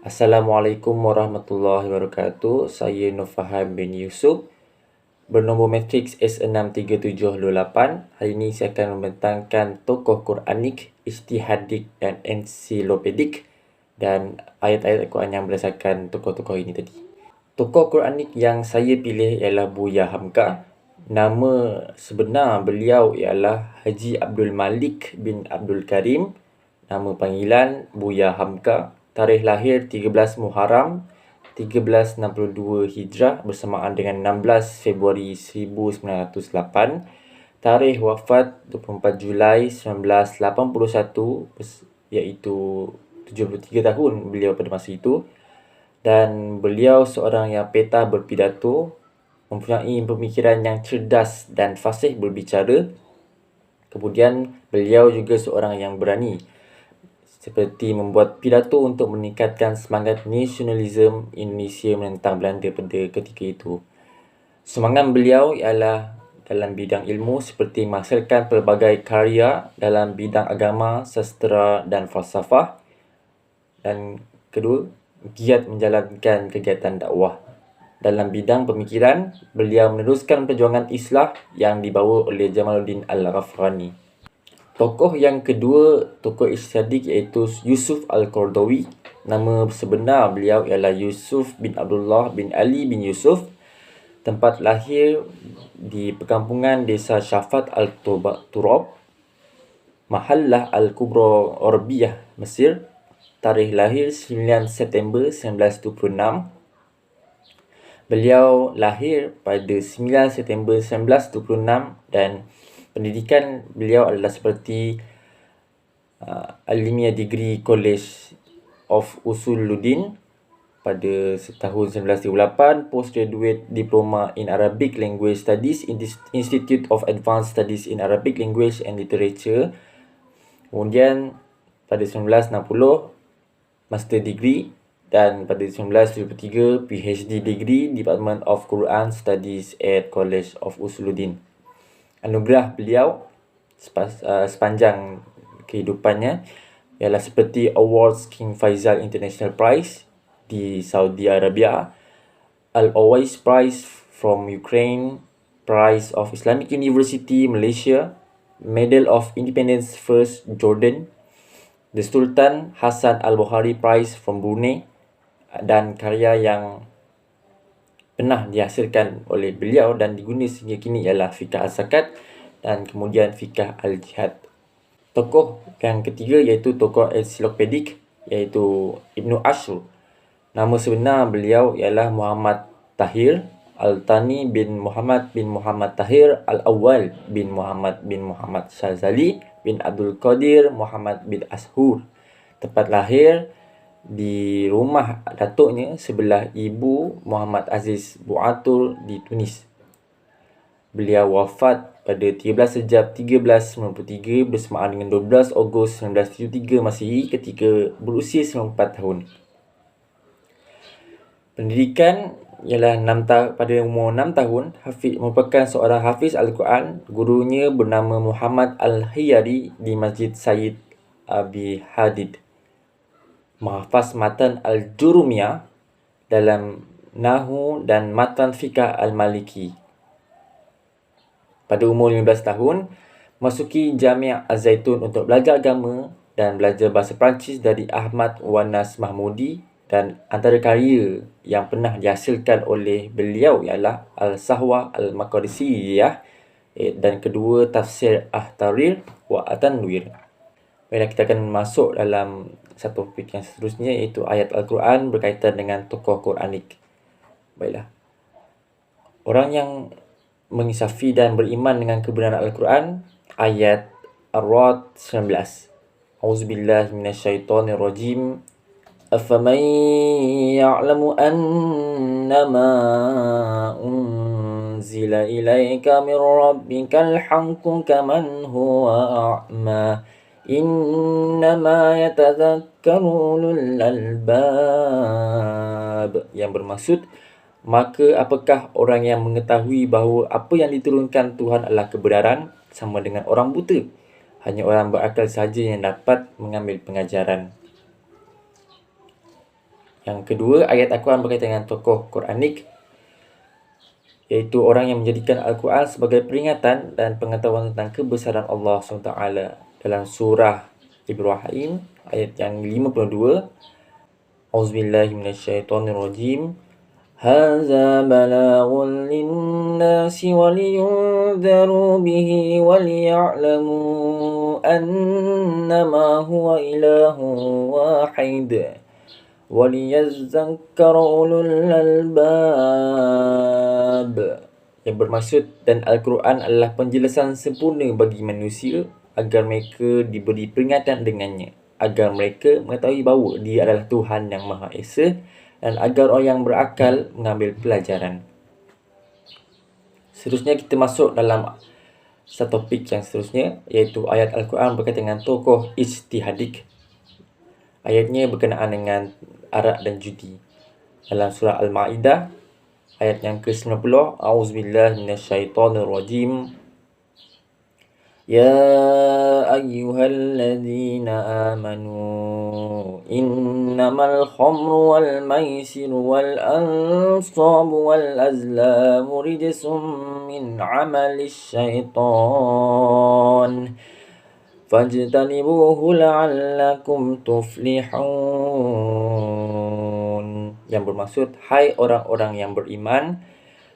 Assalamualaikum warahmatullahi wabarakatuh. Saya Nur Faham bin Yusuf, bernombor matriks S6378. Hari ini saya akan membentangkan tokoh Quranik, ijtihadik dan ensiklopedik dan ayat-ayat Al-Quran yang berdasarkan tokoh-tokoh ini tadi. Tokoh Quranik yang saya pilih ialah Buya Hamka. Nama sebenar beliau ialah Haji Abdul Malik bin Abdul Karim. Nama panggilan Buya Hamka. Tarikh lahir 13 Muharram 1362 Hijrah bersamaan dengan 16 Februari 1908. Tarikh wafat 24 Julai 1981, iaitu 73 tahun beliau pada masa itu. Dan beliau seorang yang peta berpidato, mempunyai pemikiran yang cerdas dan fasih berbicara. Kemudian beliau juga seorang yang berani, seperti membuat pidato untuk meningkatkan semangat nasionalisme Indonesia menentang Belanda pada ketika itu. Semangat beliau ialah dalam bidang ilmu, seperti menghasilkan pelbagai karya dalam bidang agama, sastra dan falsafah. Dan kedua, giat menjalankan kegiatan dakwah. Dalam bidang pemikiran, beliau meneruskan perjuangan islah yang dibawa oleh Jamaluddin Al-Ghafrani. Tokoh yang kedua, tokoh ijtihadik, iaitu Yusuf Al-Qaradawi. Nama sebenar beliau ialah Yusuf bin Abdullah bin Ali bin Yusuf. Tempat lahir di perkampungan desa Syafat Al-Turab, Mahallah Al-Kubra Orbiyah, Mesir. Tarikh lahir 9 September 1926. Beliau lahir pada 9 September 1926 dan pendidikan beliau adalah seperti Almiah Degree College of Usuluddin pada tahun 1938, Postgraduate Diploma in Arabic Language Studies in the Institute of Advanced Studies in Arabic Language and Literature. Kemudian pada 1960, Master Degree, dan pada 1973 PhD Degree, Department of Quran Studies at College of Usuluddin. Anugerah beliau sepanjang kehidupannya ialah seperti Awards King Faisal International Prize di Saudi Arabia, Al-Owais Prize from Ukraine, Prize of Islamic University Malaysia, Medal of Independence First Jordan, The Sultan Hassan Al-Bukhari Prize from Brunei, dan karya yang pernah dihasilkan oleh beliau dan diguna sehingga kini ialah Fiqh Al-Zakat dan kemudian Fiqh Al-Jihad. Tokoh yang ketiga iaitu tokoh ensiklopedik, iaitu Ibnu Ashur. Nama sebenar beliau ialah Muhammad Tahir Al-Thani bin Muhammad Tahir Al-Awwal bin Muhammad Syazali bin Abdul Qadir Muhammad bin Ashur. Tempat lahir di rumah datuknya sebelah ibu Muhammad Aziz Buatul di Tunis. Beliau wafat pada 13 Sejab 1393 bersamaan dengan 12 Ogos 1973 Masihi ketika berusia 94 tahun. Pendidikan ialah pada umur 6 tahun, Hafiz merupakan seorang hafiz Al-Quran. Gurunya bernama Muhammad Al-Hiyari di Masjid Sayyid Abi Hadid. Menghafaz matan Al-Jurumiyah dalam Nahu dan matan Fiqh Al-Maliki. Pada umur 15 tahun, masuki Jami' Az-Zaitun untuk belajar agama dan belajar bahasa Perancis dari Ahmad Wanas Mahmudi, dan antara karya yang pernah dihasilkan oleh beliau ialah Al-Sahwah Al-Maqdisiyah dan kedua Tafsir At-Tahrir wa At-Tanwir. Baiklah, kita akan masuk dalam satu topik yang seterusnya, iaitu ayat Al-Quran berkaitan dengan tokoh Quranik. Baiklah. Orang yang mengisafi dan beriman dengan kebenaran Al-Quran. Ayat Ar-Ra'd 19. Auzubillahi minasyaitonirrajim. Afaman ya'lamu annama unzila ilaika min rabbikal haqqu kaman huwa a'ma. Innama yatadhakkaru ulul albab. Yang bermaksud, maka apakah orang yang mengetahui bahawa apa yang diturunkan Tuhan adalah kebenaran sama dengan orang buta? Hanya orang berakal sahaja yang dapat mengambil pengajaran. Yang kedua, ayat Al-Quran berkaitan dengan tokoh Quranik, iaitu orang yang menjadikan Al-Quran sebagai peringatan dan pengetahuan tentang kebesaran Allah SWT dalam surah Ibrahim ayat yang 52. Auzubillahiminasyaitonirrajim. Hadza balaghun linnasi waliyunzaru bihi waliya'lamu annama huwa ilahun wahid وَلِيَذَّكَّرَ أُولُو الْأَلْبَابِ. Yang bermaksud, dan Al-Quran adalah penjelasan sempurna bagi manusia agar mereka diberi peringatan dengannya, agar mereka mengetahui bahawa Dia adalah Tuhan yang Maha Esa, dan agar orang yang berakal mengambil pelajaran. Seterusnya kita masuk dalam satu topik yang seterusnya, iaitu ayat Al-Quran berkaitan dengan tokoh ijtihadik. Ayatnya berkenaan dengan arak dan judi. Dalam surah Al-Ma'idah ayat yang ke-90, A'udzubillahi minasyaitonirrajim. Ya ayyuhalladzina amanu innamal khamru wal maisiru wal ansabu wal azlamu rijsum min amalis syaitan fajtanibuhu la'allakum tuflihun. Yang bermaksud, hai orang-orang yang beriman,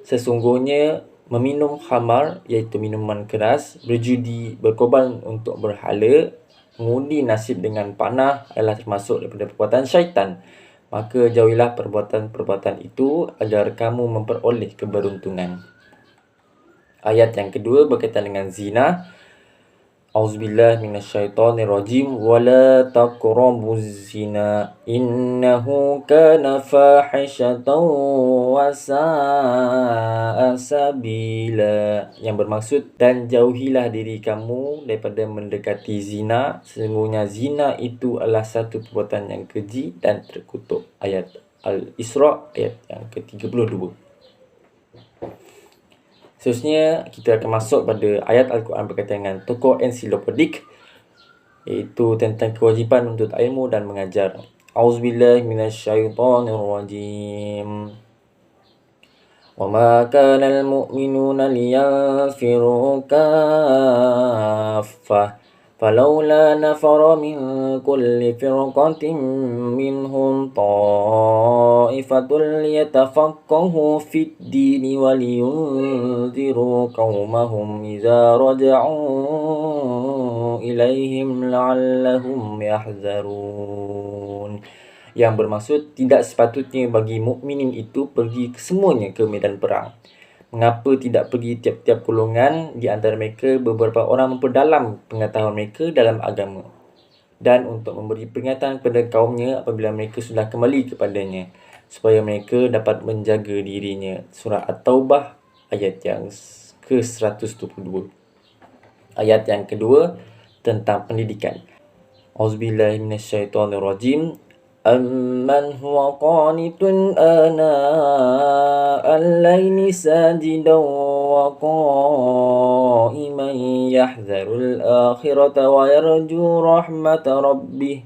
sesungguhnya meminum khamar, iaitu minuman keras, berjudi, berkorban untuk berhala, mengundi nasib dengan panah adalah termasuk daripada perbuatan syaitan. Maka jauhilah perbuatan-perbuatan itu agar kamu memperoleh keberuntungan. Ayat yang kedua berkaitan dengan zina. Auzubillahi minasyaitonirrajim. Wala taqrabuz zina innahu kana fahishatan wa sa'a sabila. Yang bermaksud, dan jauhilah diri kamu daripada mendekati zina, sesungguhnya zina itu adalah satu perbuatan yang keji dan terkutuk. Ayat Al-Isra ayat yang ke-32. Seterusnya, kita akan masuk pada ayat Al-Quran berkaitan dengan tokoh ensiklopedik, iaitu tentang kewajipan untuk ilmu dan mengajar. Auzubillahi minasyaitonirrajim. Wa ma kana al-mu'minuna liyanfiru kaffah falawla nafara min kulli firqatin minhum ta'ifatun liyatafaqahu fid dini wa liyunziru qaumahum idza raja'u ilaihim la'allahum yahzarun. Yang bermaksud, tidak sepatutnya bagi mukminin itu pergi kesemuanya ke medan perang. Mengapa tidak pergi tiap-tiap golongan di antara mereka, beberapa orang memperdalam pengetahuan mereka dalam agama, dan untuk memberi peringatan kepada kaumnya apabila mereka sudah kembali kepadanya, supaya mereka dapat menjaga dirinya. Surah At-Taubah ayat yang ke-122. Ayat yang kedua tentang pendidikan. Auzubillahi minasyaitonirrajim. أَمَّنْ هُوَ قَانِتٌ آنَاءَ اللَّيْلِ سَاجِدًا وَقَائِمًا يَحْذَرُ الْآخِرَةَ وَيَرْجُو رَحْمَةَ رَبِّهِ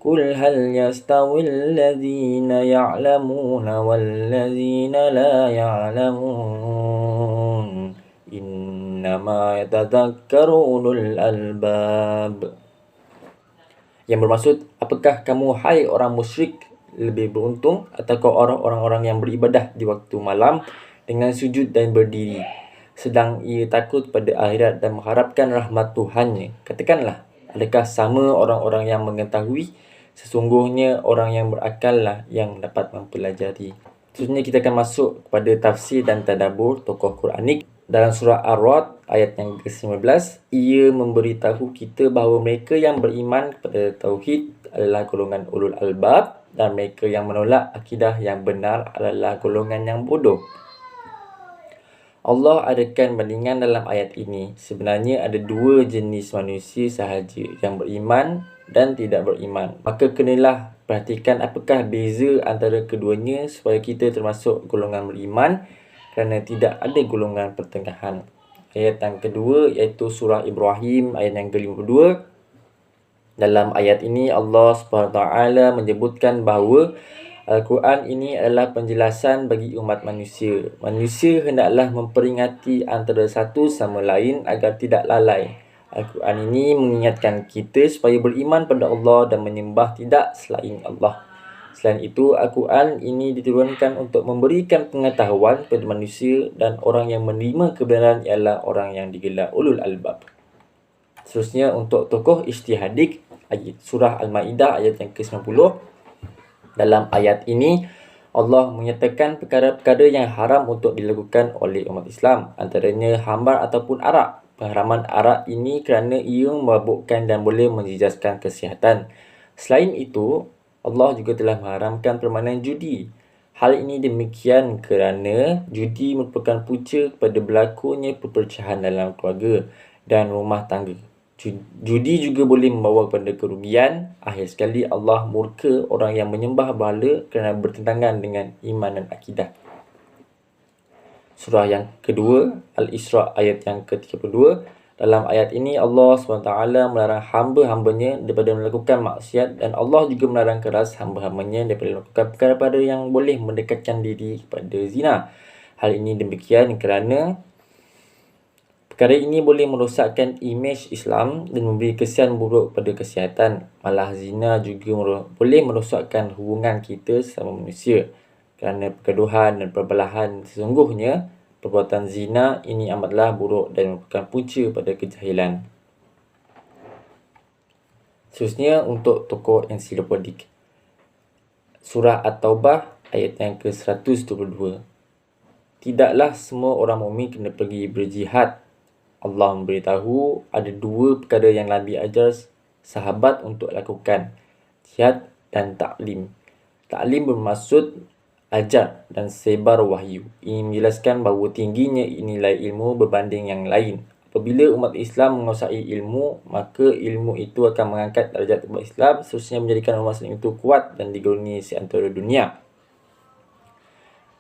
قُلْ هَلْ يَسْتَوِي الَّذِينَ يَعْلَمُونَ وَالَّذِينَ لَا يَعْلَمُونَ إِنَّمَا يَتَذَكَّرُ أُولُو الْأَلْبَابِ. Yang bermaksud, apakah kamu, hai orang musyrik, lebih beruntung ataukah orang-orang yang beribadah di waktu malam dengan sujud dan berdiri, sedang ia takut pada akhirat dan mengharapkan rahmat Tuhannya? Katakanlah, adakah sama orang-orang yang mengetahui? Sesungguhnya orang yang berakal lah yang dapat mempelajari. Seterusnya kita akan masuk kepada tafsir dan tadabbur tokoh Quranik. Dalam surah Ar-Ra'd ayat yang ke-19, ia memberitahu kita bahawa mereka yang beriman kepada tauhid adalah golongan ulul albab, dan mereka yang menolak akidah yang benar adalah golongan yang bodoh. Allah adakan bandingan dalam ayat ini. Sebenarnya ada dua jenis manusia sahaja, yang beriman dan tidak beriman. Maka kenalah perhatikan apakah beza antara keduanya supaya kita termasuk golongan beriman, kerana tidak ada golongan pertengahan. Ayat yang kedua iaitu surah Ibrahim ayat yang ke-52. Dalam ayat ini Allah SWT menyebutkan bahawa Al-Quran ini adalah penjelasan bagi umat manusia. Manusia hendaklah memperingati antara satu sama lain agar tidak lalai. Al-Quran ini mengingatkan kita supaya beriman pada Allah dan menyembah tidak selain Allah. Selain itu, Al-Quran ini diturunkan untuk memberikan pengetahuan kepada manusia dan orang yang menerima kebenaran ialah orang yang digelar ulul albab. Seterusnya untuk tokoh ijtihadik, ayat surah Al-Maidah ayat yang ke-90. Dalam ayat ini, Allah menyatakan perkara-perkara yang haram untuk dilakukan oleh umat Islam, antaranya khamar ataupun arak. Pengharaman arak ini kerana ia memabukkan dan boleh menjejaskan kesihatan. Selain itu, Allah juga telah mengharamkan permainan judi. Hal ini demikian kerana judi merupakan punca kepada berlakunya perpecahan dalam keluarga dan rumah tangga. Judi juga boleh membawa kepada kerugian. Akhir sekali Allah murka orang yang menyembah berhala kerana bertentangan dengan iman dan akidah. Surah yang kedua, Al-Isra ayat yang ke-32. Dalam ayat ini Allah SWT melarang hamba-hambanya daripada melakukan maksiat dan Allah juga melarang keras hamba-hambanya daripada melakukan perkara-perkara yang boleh mendekatkan diri kepada zina. Hal ini demikian kerana perkara ini boleh merosakkan imej Islam dan memberi kesan buruk pada kesihatan. Malah zina juga boleh merosakkan hubungan kita sama manusia. Kerana pergaduhan dan perbelahan, sesungguhnya perbuatan zina ini amatlah buruk dan merupakan punca pada kejahilan. Seterusnya untuk tokoh ensiklopedik. Surah At-Taubah ayat yang ke-122. Tidaklah semua orang mukmin kena pergi berjihad. Allah memberitahu ada dua perkara yang Nabi ajar sahabat untuk lakukan, jihad dan taklim. Taklim bermaksud ajar dan sebar wahyu. Ini menjelaskan bahawa tingginya nilai ilmu berbanding yang lain. Apabila umat Islam menguasai ilmu, maka ilmu itu akan mengangkat darjat umat Islam, seterusnya menjadikan umat Islam itu kuat dan digeruni seantero dunia.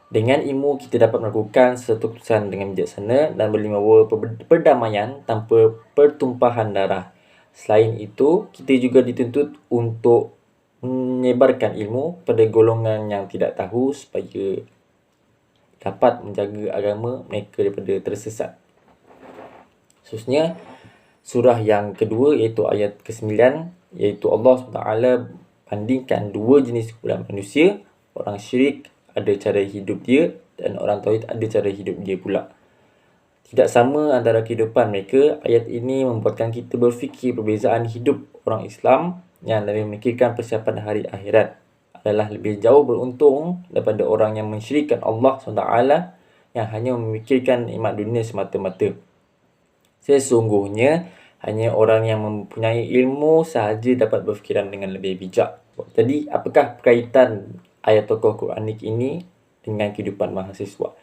Dengan ilmu, kita dapat melakukan sesuatu keputusan dengan bijaksana dan boleh membawa perdamaian tanpa pertumpahan darah. Selain itu, kita juga dituntut untuk menyebarkan ilmu pada golongan yang tidak tahu supaya dapat menjaga agama mereka daripada tersesat. Seterusnya, surah yang kedua iaitu ayat ke-9, iaitu Allah SWT bandingkan dua jenis kumpulan manusia. Orang syirik ada cara hidup dia dan orang tauhid ada cara hidup dia pula. Tidak sama antara kehidupan mereka. Ayat ini membuatkan kita berfikir perbezaan hidup orang Islam yang lebih memikirkan persiapan hari akhirat adalah lebih jauh beruntung daripada orang yang mensyirikkan Allah SWT yang hanya memikirkan nikmat dunia semata-mata. Sesungguhnya, hanya orang yang mempunyai ilmu sahaja dapat berfikiran dengan lebih bijak. Jadi, apakah berkaitan ayat tokoh Quranik ini dengan kehidupan mahasiswa?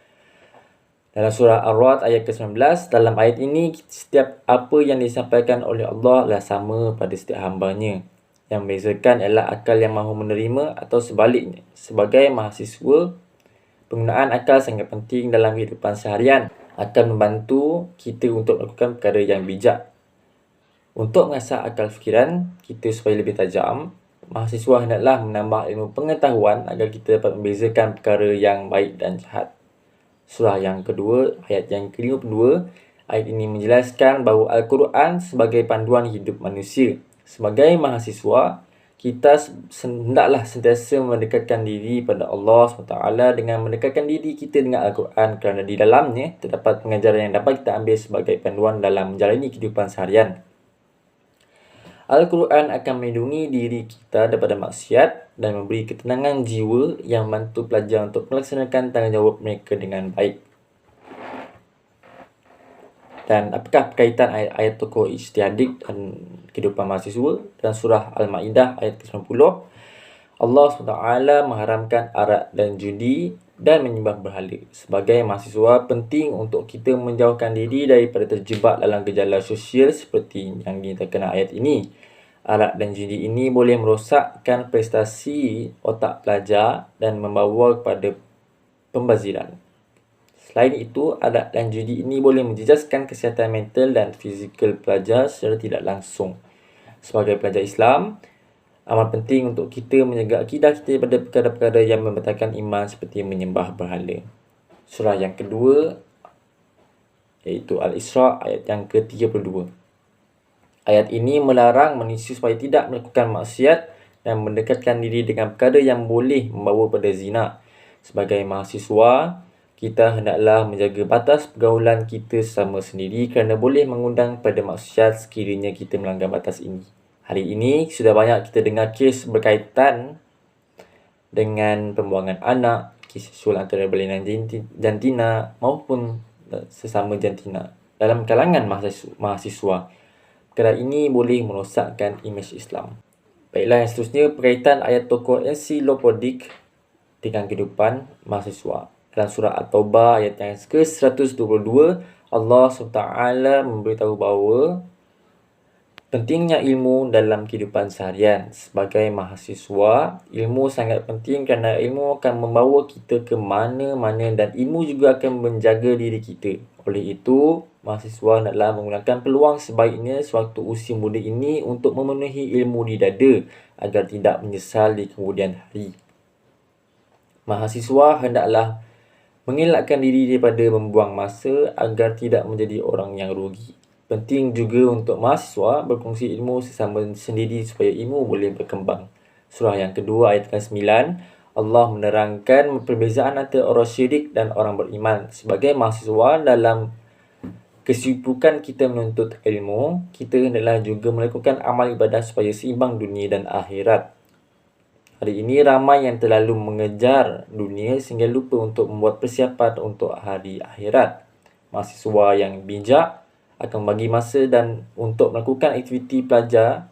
Dalam surah Ar-Ra'd ayat ke-19, dalam ayat ini, setiap apa yang disampaikan oleh Allah adalah sama pada setiap hambanya. Yang membezakan ialah akal yang mahu menerima atau sebaliknya. Sebagai mahasiswa, penggunaan akal sangat penting dalam kehidupan seharian. Akan membantu kita untuk melakukan perkara yang bijak. Untuk mengasah akal fikiran kita supaya lebih tajam, mahasiswa hendaklah menambah ilmu pengetahuan agar kita dapat membezakan perkara yang baik dan jahat. Surah yang kedua, ayat yang ke-52, ayat ini menjelaskan bahawa Al-Quran sebagai panduan hidup manusia. Sebagai mahasiswa, kita hendaklah sentiasa mendekatkan diri pada Allah SWT dengan mendekatkan diri kita dengan Al-Quran kerana di dalamnya terdapat pengajaran yang dapat kita ambil sebagai panduan dalam menjalani kehidupan seharian. Al-Quran akan melindungi diri kita daripada maksiat dan memberi ketenangan jiwa yang membantu pelajar untuk melaksanakan tanggungjawab mereka dengan baik. Dan apakah berkaitan ayat-ayat tokoh ijtihadik dan kehidupan mahasiswa? Dalam surah Al-Maidah ayat ke-90, Allah SWT mengharamkan arak dan judi dan menyembah berhala. Sebagai mahasiswa, penting untuk kita menjauhkan diri daripada terjebak dalam gejala sosial seperti yang dinyatakan ayat ini. Arak dan judi ini boleh merosakkan prestasi otak pelajar dan membawa kepada pembaziran. Selain itu, arak dan judi ini boleh menjejaskan kesihatan mental dan fizikal pelajar secara tidak langsung. Sebagai pelajar Islam, Amat penting untuk kita menjaga akidah kita daripada perkara-perkara yang membatalkan iman seperti menyembah berhala. Surah yang kedua iaitu Al-Isra ayat yang ke-32. Ayat ini melarang manusia supaya tidak melakukan maksiat dan mendekatkan diri dengan perkara yang boleh membawa pada zina. Sebagai mahasiswa, kita hendaklah menjaga batas pergaulan kita sesama sendiri kerana boleh mengundang pada maksiat sekiranya kita melanggar batas ini. Hari ini sudah banyak kita dengar kes berkaitan dengan pembuangan anak, kes seksual antara belia dan jantina maupun sesama jantina dalam kalangan mahasiswa. Perkara ini boleh merosakkan imej Islam. Baiklah, yang seterusnya berkaitan ayat tokoh ensiklopedik dengan kehidupan mahasiswa. Dalam surah At-Taubah ayat yang ke-122, Allah SWT memberitahu bahawa pentingnya ilmu dalam kehidupan seharian. Sebagai mahasiswa, ilmu sangat penting kerana ilmu akan membawa kita ke mana-mana dan ilmu juga akan menjaga diri kita. Oleh itu, mahasiswa hendaklah menggunakan peluang sebaiknya sewaktu usia muda ini untuk memenuhi ilmu di dada agar tidak menyesal di kemudian hari. Mahasiswa hendaklah mengelakkan diri daripada membuang masa agar tidak menjadi orang yang rugi. Penting juga untuk mahasiswa berkongsi ilmu sesama sendiri supaya ilmu boleh berkembang. Surah yang kedua ayat ke-9, Allah menerangkan perbezaan antara orang syirik dan orang beriman. Sebagai mahasiswa, dalam kesibukan kita menuntut ilmu, kita hendaklah juga melakukan amal ibadah supaya seimbang dunia dan akhirat. Hari ini ramai yang terlalu mengejar dunia sehingga lupa untuk membuat persiapan untuk hari akhirat. Mahasiswa yang bijak akan membagi masa dan untuk melakukan aktiviti belajar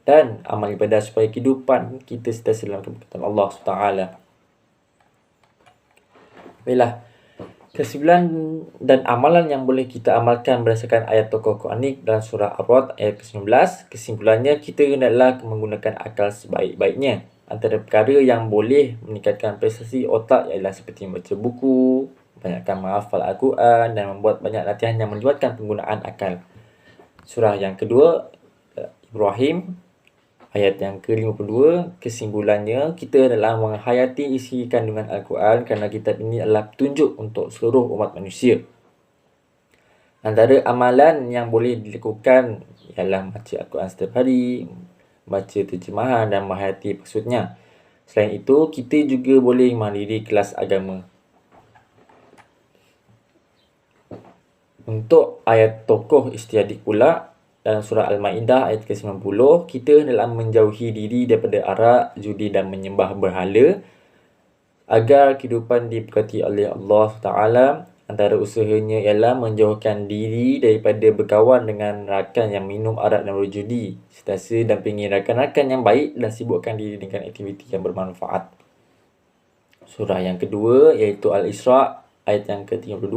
dan amal ibadah supaya kehidupan kita sentiasa dalam keberkatan Allah SWT. Baiklah, kesimpulan dan amalan yang boleh kita amalkan berdasarkan ayat tokoh Quranik dalam surah Ar-Ra'd ayat ke-19. Kesimpulannya, kita hendaklah menggunakan akal sebaik-baiknya. Antara perkara yang boleh meningkatkan prestasi otak ialah seperti membaca buku, banyakkan menghafal Al-Quran dan membuat banyak latihan yang melibatkan penggunaan akal. Surah yang kedua, Ibrahim, ayat yang ke-52, kesimpulannya kita adalah menghayati isi kandungan Al-Quran kerana kitab ini adalah petunjuk untuk seluruh umat manusia. Antara amalan yang boleh dilakukan ialah baca Al-Quran setiap hari, baca terjemahan dan menghayati maksudnya. Selain itu, kita juga boleh menghadiri kelas agama. Untuk ayat tokoh istiadik pula, dalam surah Al-Ma'idah ayat ke-90, kita hendaklah menjauhi diri daripada arak, judi dan menyembah berhala agar kehidupan diberkati oleh Allah Taala. Antara usahanya ialah menjauhkan diri daripada berkawan dengan rakan yang minum arak dan berjudi. Sentiasa dampingi rakan-rakan yang baik dan sibukkan diri dengan aktiviti yang bermanfaat. Surah yang kedua iaitu Al-Isra ayat yang ke-32,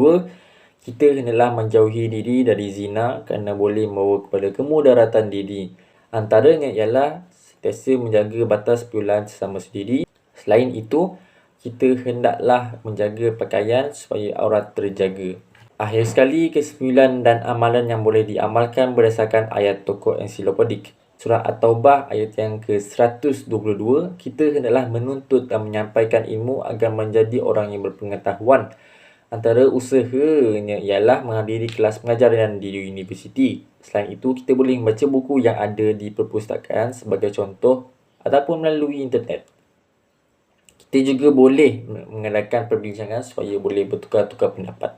kita hendaklah menjauhi diri dari zina kerana boleh membawa kepada kemudaratan diri. Antaranya ialah sentiasa menjaga batas pergaulan sesama sendiri. Selain itu, kita hendaklah menjaga pakaian supaya aurat terjaga. Akhir sekali, kesimpulan dan amalan yang boleh diamalkan berdasarkan ayat tokoh ensiklopedik. Surah At-Taubah ayat yang ke-122, kita hendaklah menuntut dan menyampaikan ilmu agar menjadi orang yang berpengetahuan. Antara usahanya ialah menghadiri kelas pengajaran di universiti. Selain itu, kita boleh membaca buku yang ada di perpustakaan sebagai contoh ataupun melalui internet. Kita juga boleh mengadakan perbincangan supaya boleh bertukar-tukar pendapat.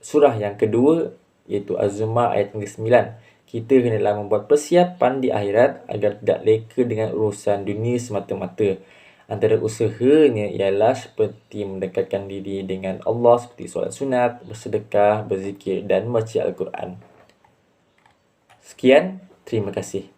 Surah yang kedua iaitu Az-Zumar ayat yang ke-9. Kita hendaklah membuat persiapan di akhirat agar tidak leka dengan urusan dunia semata-mata. Antara usahanya ialah seperti mendekatkan diri dengan Allah seperti solat sunat, bersedekah, berzikir dan membaca Al-Quran. Sekian, terima kasih.